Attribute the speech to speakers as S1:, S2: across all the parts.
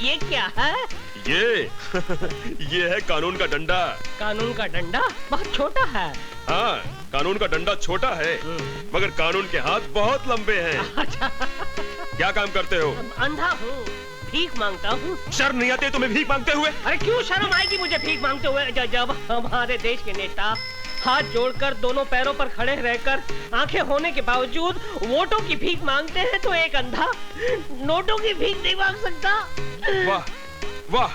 S1: ये क्या है?
S2: ये ये है कानून का डंडा।
S1: कानून का डंडा बहुत छोटा है।
S2: हाँ, कानून का डंडा छोटा है मगर कानून के हाथ बहुत लंबे हैं।
S1: अच्छा।
S2: क्या काम करते हो?
S1: अंधा हूँ, भीख मांगता हूँ।
S2: शर्म नहीं आती तुम्हें भीख मांगते हुए?
S1: अरे क्यों शर्म आएगी मुझे भीख मांगते हुए, जब हमारे देश के नेता हाथ जोड़कर दोनों पैरों पर खड़े रहकर आंखें होने के बावजूद वोटों की भीख मांगते हैं, तो एक अंधा नोटों की भीख नहीं मांग सकता।
S2: वाह वाह,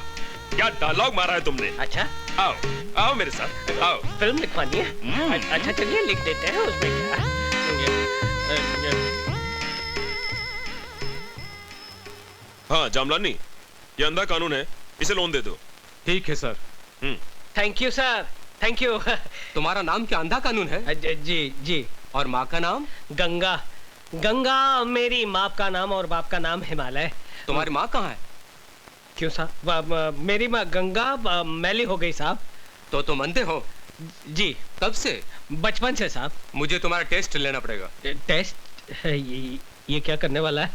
S2: क्या डायलॉग मारा है तुमने।
S1: अच्छा,
S2: आओ आओ मेरे साथ आओ।
S1: फिल्म लिखवानी है? अच्छा चलिए लिख देते हैं, उसमें क्या है।
S2: हाँ जामलानी, ये अंधा कानून है, इसे लोन दे दो।
S3: ठीक है sir.
S1: Thank you sir, thank you.
S3: तुम्हारा नाम क्या अंधा कानून है?
S1: जी जी।
S3: और माँ का नाम?
S1: गंगा। गंगा मेरी माँ का नाम और बाप का नाम हिमालय।
S3: तुम्हारी माँ कहाँ है?
S1: क्यों साहब? मेरी माँ गंगा मैली हो गई साहब।
S3: तो तुम अंधे हो?
S1: जी।
S3: कब से?
S1: बचपन से साहब।
S3: मुझे तुम्हारा टेस्ट लेना पड़ेगा।
S1: टेस्ट? ये क्या करने वाला है?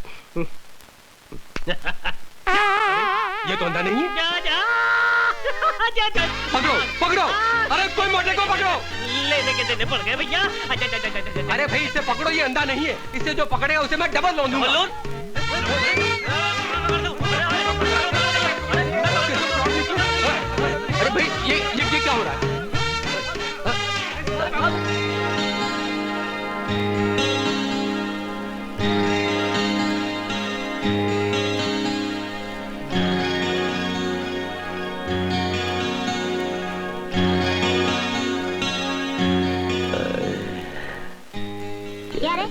S3: ये तो अंधा नहीं है।
S1: जा।
S3: पकड़ो पकड़ो, अरे कोई मोटे को पकड़ो।
S1: लेने के देने पड़ गए भैया।
S3: अरे भाई इसे पकड़ो, ये अंधा नहीं है, इसे जो पकड़ेगा उसे मैं डबल लोन दूंगा। अरे भाई ये क्या हो रहा है?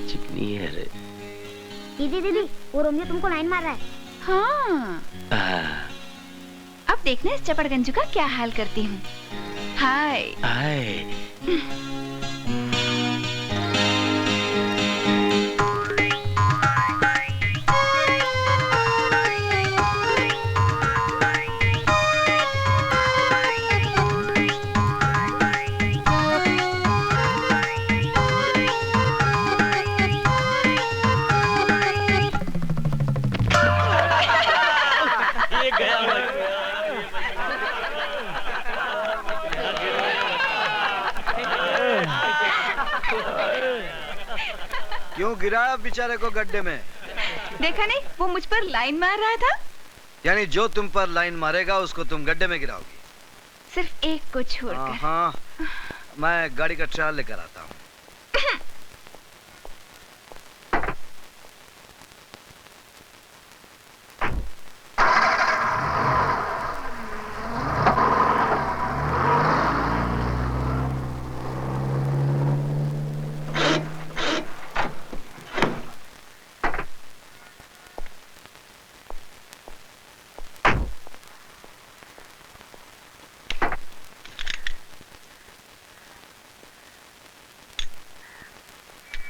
S1: चिकनी है रे।
S4: दीदी वो रोमियो तुमको लाइन मार रहा है।
S5: हाँ। अब देखना इस चपड़गंजू का क्या हाल करती हूँ। हाय
S1: हाय।
S6: क्यों गिराया बेचारे को गड्ढे में?
S5: देखा नहीं, वो मुझ पर लाइन मार रहा था।
S6: यानी जो तुम पर लाइन मारेगा उसको तुम गड्ढे में गिराओगी?
S5: सिर्फ एक को छोड़कर।
S6: हाँ, मैं गाड़ी का ट्रायल लेकर आता हूँ।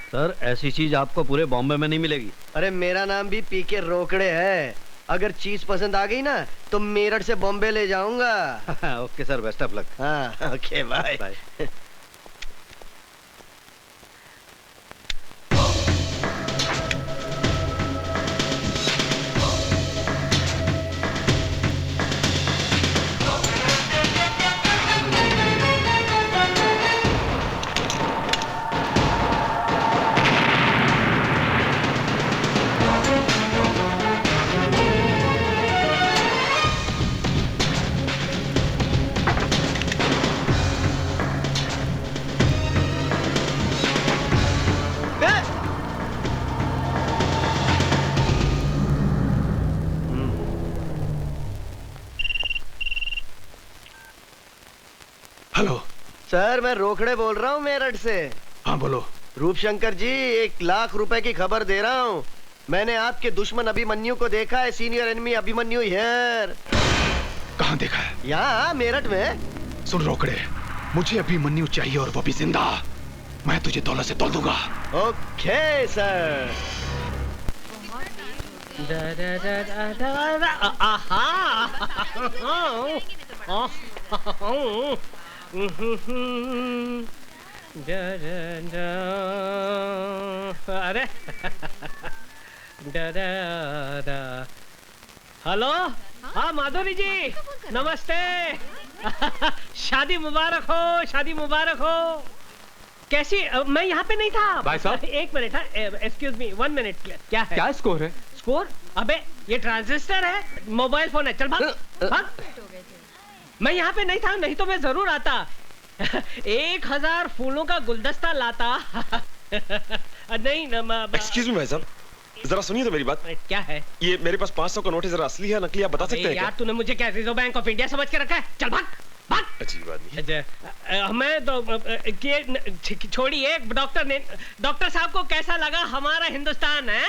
S7: सर ऐसी चीज आपको पूरे बॉम्बे में नहीं मिलेगी।
S8: अरे मेरा नाम भी पीके रोकड़े है। अगर चीज पसंद आ गई ना तो मेरठ से बॉम्बे ले जाऊंगा।
S7: Okay sir, best of luck.
S8: हाँ ओके बाय।
S9: हेलो
S8: सर, मैं रोकड़े बोल रहा हूँ मेरठ से।
S9: हाँ बोलो।
S8: रूपशंकर जी, 1 लाख रुपए की खबर दे रहा हूँ। मैंने आपके दुश्मन अभिमन्यु को देखा है। Senior enemy Abhimanyu here.
S9: कहाँ देखा है?
S8: यहाँ मेरठ में।
S9: सुन रोकड़े, मुझे अभिमन्यु चाहिए और वो भी जिंदा। मैं तुझे दौलत से तोल दूंगा।
S8: Okay sir.
S1: अरे हेलो हाँ माधुरी जी, नमस्ते। शादी मुबारक हो, शादी मुबारक हो। कैसी? मैं यहाँ पे नहीं था
S3: भाई साहब।
S1: एक मिनट, एक्सक्यूज मी, 1 मिनट। क्या है?
S3: क्या स्कोर है?
S1: स्कोर? अबे ये ट्रांजिस्टर है, मोबाइल फोन है। चल भाग भाग। मैं यहाँ पे नहीं था, नहीं तो मैं जरूर आता। 1000 फूलों का गुलदस्ता लाता। नहीं
S2: एक्सक्यूज मी भाई साहब, जरा सुनिए तो मेरी बात।
S1: क्या है?
S2: ये मेरे पास 500 का नोट है, जरा असली है नकली आप बता सकते हैं
S1: यार
S2: क्या?
S1: तूने मुझे क्या रिजर्व बैंक ऑफ इंडिया समझ के रखा है? चल भाग भाग।
S2: अजीब आदमी।
S1: मैं तो छोड़िए, डॉक्टर साहब को कैसा लगा हमारा हिंदुस्तान है?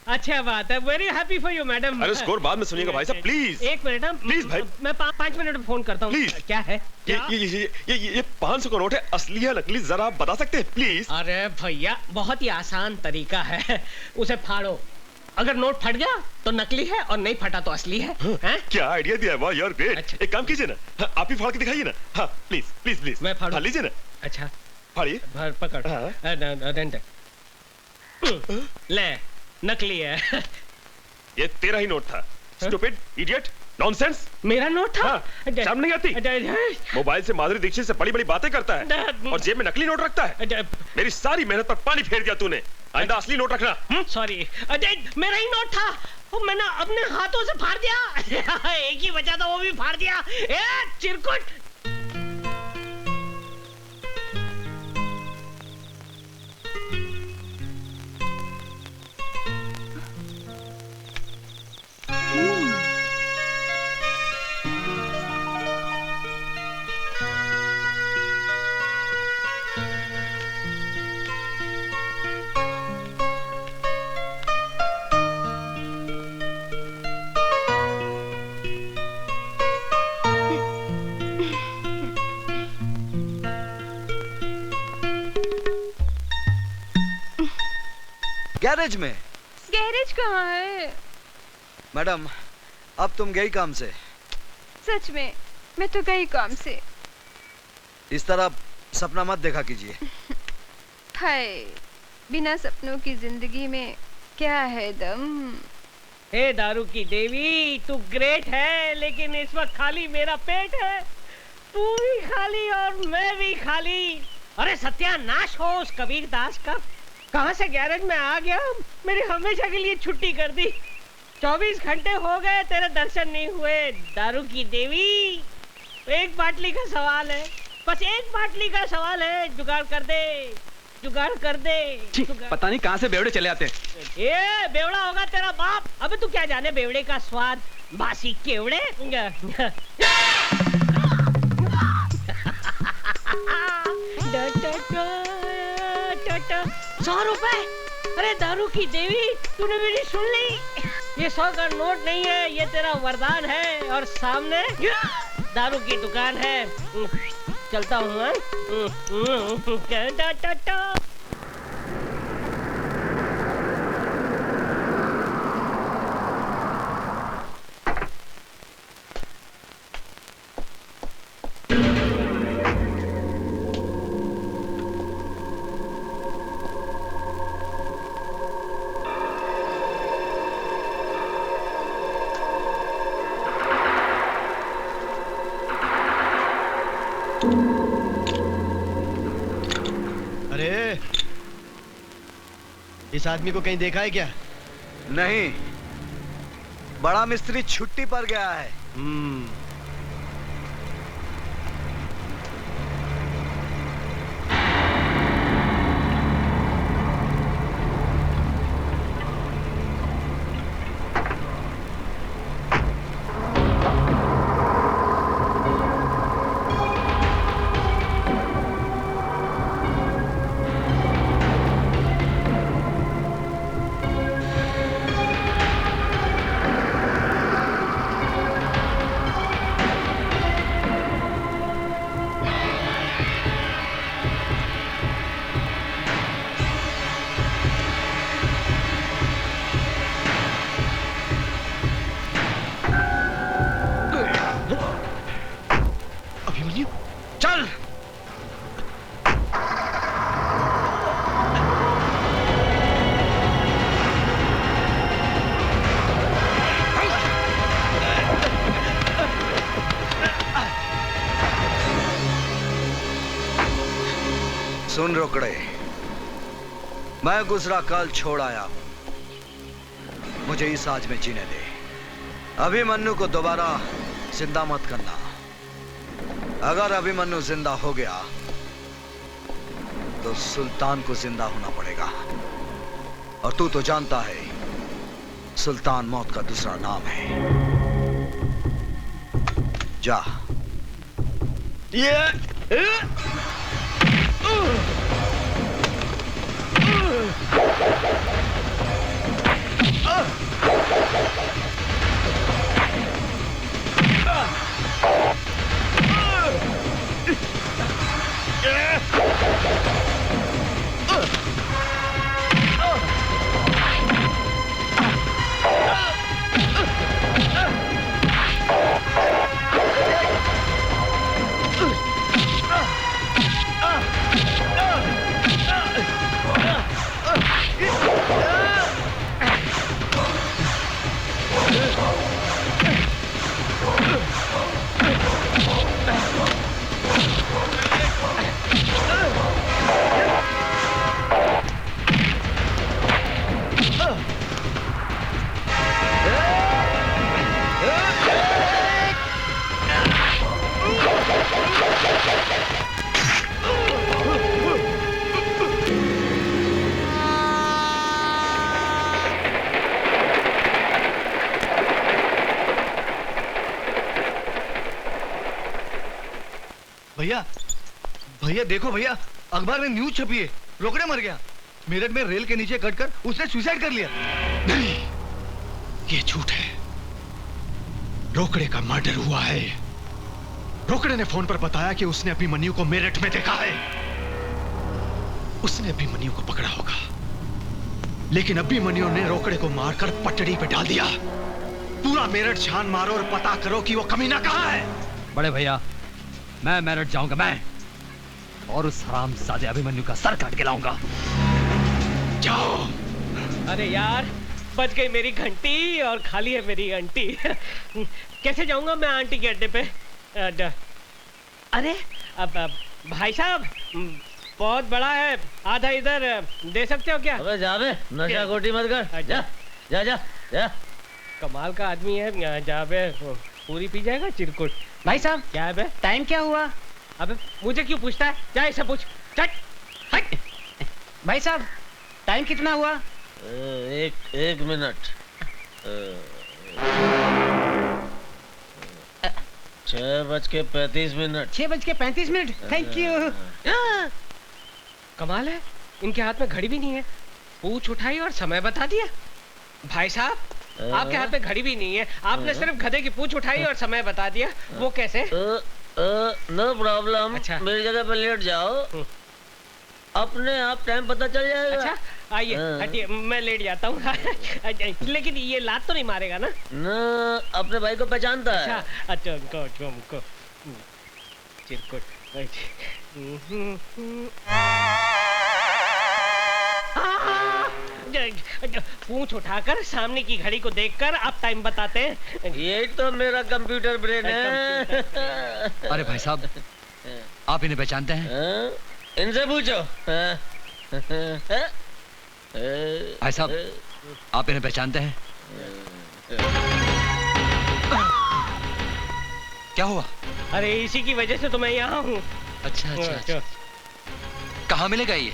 S1: अच्छा बात है, very happy for you madam.
S2: अरे स्कोर बाद में सुनिएगा भाई साहब, प्लीज।
S1: एक मिनट,
S2: प्लीज भाई।
S1: मैं 5 मिनट में फोन करता हूँ।
S2: प्लीज।
S1: क्या है?
S2: ये 500 का नोट है, असली है नकली जरा आप बता सकते हैं प्लीज?
S1: अरे भैया बहुत ही आसान तरीका है, उसे फाड़ो। अगर नोट फट गया तो नकली है और नहीं फटा तो असली है। हैं?
S2: क्या आइडिया दिया है, वाह यार ग्रेट।
S1: अच्छा।
S2: एक काम कीजिए ना, हाँ, आप ही फाड़ के दिखाइए ना। हाँ प्लीज प्लीज प्लीज।
S1: मैं फाड़ूं?
S2: हाँ लीजिए ना,
S1: अच्छा
S2: फाड़िए।
S1: पकड़।
S2: हाँ।
S1: ले, नकली है।
S2: ये तेरा ही नोट था। Stupid, idiot, nonsense.
S1: मेरा नोट था?
S2: हाँ, शर्म नहीं आती? मोबाइल से माधुरी दीक्षित से बड़ी बड़ी बातें करता है और जेब में नकली नोट रखता है। मेरी सारी मेहनत पर पानी फेर दिया तूने। आइंदा असली नोट रखना।
S1: सॉरी, मेरा ही नोट था, वो मैंने अपने हाथों से फाड़ दिया। एक ही बचा था, वो भी फाड़ दिया। चिरकुट।
S6: गैरेज में।
S5: गैरेज कहाँ है?
S6: मैडम अब तुम गई काम से।
S5: सच में मैं तो गई काम से।
S6: इस तरह सपना मत देखा कीजिए।
S5: हाय, बिना सपनों की जिंदगी में क्या है दम।
S1: हे दारू की देवी, तू ग्रेट है, लेकिन इस वक्त खाली मेरा पेट है। तू भी खाली और मैं भी खाली। अरे सत्यानाश हो उस कबीर दास का। कहाँ से गैरेज में आ गया, मेरी हमेशा के लिए छुट्टी कर दी। 24 घंटे हो गए तेरे दर्शन नहीं हुए। दारू की देवी, एक बाटली का सवाल है, बस एक बाटली का सवाल है। जुगाड़ कर दे, जुगाड़ कर दे।
S3: पता नहीं कहाँ से बेवड़े चले आते हैं।
S1: ये बेवड़ा होगा तेरा बाप। अबे तू क्या जाने बेवड़े का स्वाद, बासी केवड़े। 100 रुपए। अरे दारू की देवी, तूने मेरी सुन ली? ये 100 का नोट नहीं है, ये तेरा वरदान है। और सामने दारू की दुकान है। चलता हूँ।
S8: अरे इस आदमी को कहीं देखा है क्या?
S6: नहीं, बड़ा मिस्त्री छुट्टी पर गया है। सुन रोकड़े, मैं गुजरा कल छोड़ आया हूं, मुझे इस आज में जीने दे। अभिमन्यु को दोबारा जिंदा मत करना। अगर अभिमन्यु जिंदा हो गया तो सुल्तान को जिंदा होना पड़ेगा, और तू तो जानता है सुल्तान मौत का दूसरा नाम है। जा। भैया, भैया देखो भैया, अखबार में न्यूज छपी है, रोकड़े मर गया। मेरठ में रेल के नीचे कटकर उसने सुसाइड कर लिया।
S9: नहीं, ये झूठ है। रोकड़े का मर्डर हुआ है। रोकड़े ने फोन पर बताया कि उसने अभिमन्यु को मेरठ में देखा है। उसने अभिमन्यु को पकड़ा होगा, लेकिन अभिमन्यु ने रोकड़े को मारकर पटड़ी पे डाल दिया। पूरा मेरठ छान मारो और पता करो कि वो कमीना कहाँ है।
S7: बड़े भैया, मैं मेरठ जाऊंगा, मैं, और उस हरामजादे अभिमन्यु का सर काट के लाऊंगा।
S9: जाओ।
S1: अरे यार, बच गई मेरी घंटी और खाली है मेरी आंटी। कैसे जाऊंगा मैं आंटी के अड्डे पे? अरे अब भाई साहब, बहुत बड़ा है, आधा इधर दे सकते हो क्या?
S10: अबे जा बे, नशा खोटी मत कर। जा जा जा जा।
S1: कमाल का आदमी है, जा बे, पूरी पी जाएगा चिरकुट।
S11: भाई साहब,
S1: क्या है बे?
S11: टाइम क्या हुआ?
S1: अबे मुझे क्यों पूछता है? जा इसे पूछ। चल हट।
S11: भाई साहब, टाइम कितना हुआ?
S10: एक मिनट। 6:35।
S11: 6:35। Thank you.
S1: कमाल है, इनके हाथ में घड़ी भी नहीं है। पूछ उठाई और समय बता दिया। भाई साहब, आपके हाथ में घड़ी भी नहीं है, आपने सिर्फ गधे की पूछ उठाई और समय बता दिया। वो कैसे?
S10: No problem.
S1: अच्छा।
S10: मेरी जगह पर लेट जाओ, अपने आप टाइम पता चल जाएगा।
S1: अच्छा, आइए हटिए, मैं लेट जाता हूँ। लेकिन ये लात तो नहीं मारेगा ना?
S10: न, अपने भाई को पहचानता है।
S1: अच्छा, उनको चिरकुट। पूंछ उठाकर सामने की घड़ी को देखकर आप टाइम बताते हैं।
S10: यही तो मेरा कंप्यूटर ब्रेन है।
S7: अरे भाई साहब, आप इन्हें पहचानते हैं?
S10: इनसे पूछो।
S7: भाई साहब, आप इन्हें पहचानते हैं? क्या हुआ?
S1: अरे इसी की वजह से तो मैं यहाँ हूँ।
S7: अच्छा। कहाँ मिलेगा ये?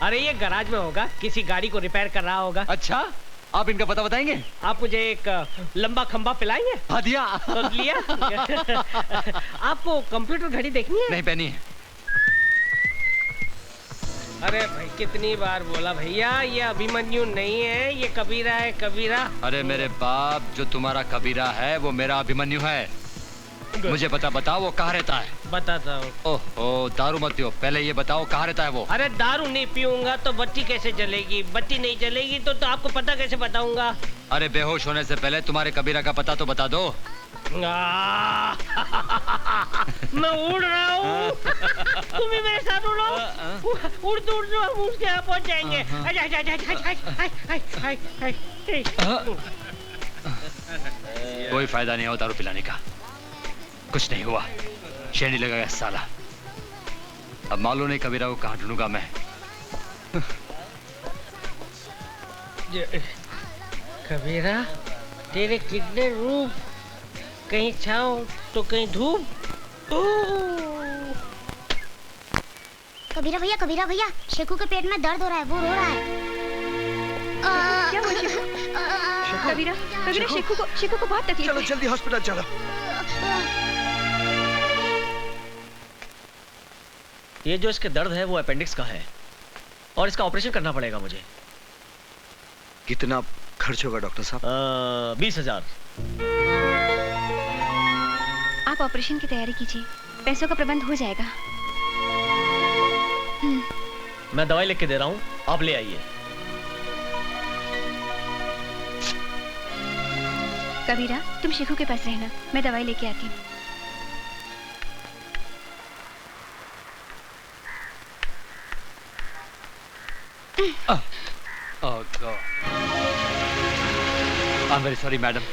S1: अरे ये गैराज में होगा, किसी गाड़ी को रिपेयर कर रहा होगा।
S7: अच्छा, आप इनका पता बताएंगे?
S1: आप मुझे एक लंबा खंबा पिलाएंगे?
S7: हाँ दिया।
S1: तो लिया। आपको कंप्यूटर घड़ी देखनी है?
S7: नहीं पहनी है।
S1: अरे भाई, कितनी बार बोला भैया, ये अभिमन्यु नहीं है, ये कबीरा है, कबीरा।
S7: अरे मेरे बाप, जो तुम्हारा कबीरा है वो मेरा अभिमन्यु है। मुझे बताओ वो कहाँ रहता है?
S1: बताता हूँ।
S7: ओहो, दारू मत पियो, पहले ये बताओ कहाँ रहता है वो?
S1: अरे दारू नहीं पीऊंगा तो बत्ती कैसे जलेगी? बत्ती नहीं जलेगी तो आपको पता कैसे बताऊंगा?
S7: अरे बेहोश होने से पहले तुम्हारे कबीरा का पता तो बता दो।
S1: मैं उड़ रहा हूँ। तुम भी मेरे साथ उड़ो। उड़ दो, हम उसके यहाँ पहुँच जाएंगे।
S7: कोई फायदा नहीं हो दारू पिलाने का, कुछ नहीं हुआ, शेरनी लगेगा साला। अब मालूम नहीं कबीरा को कहाँ ढूंढूंगा मैं।
S1: कबीरा, तेरे कितने रूप, कहीं छाँव तो कहीं धूप।
S4: कबीरा भैया, शेखू के पेट में दर्द हो रहा है, वो रो रहा है।
S5: क्या हुआ शेखू? कबीरा, शेखू को बहुत तकलीफ है।
S6: चलो जल्दी हॉस्पिटल चलो।
S10: ये जो इसके दर्द है वो अपेंडिक्स का है और इसका ऑपरेशन करना पड़ेगा मुझे।
S6: कितना खर्च होगा डॉक्टर साहब?
S10: 20,000।
S5: आप ऑपरेशन की तैयारी कीजिए, पैसों का प्रबंध हो जाएगा।
S10: मैं दवाई लिख के दे रहा हूँ, आप ले आइए।
S5: कबीरा, तुम शेखू के पास रहना, मैं दवाई लेके आती हूँ।
S7: Oh God. I'm very sorry, madam.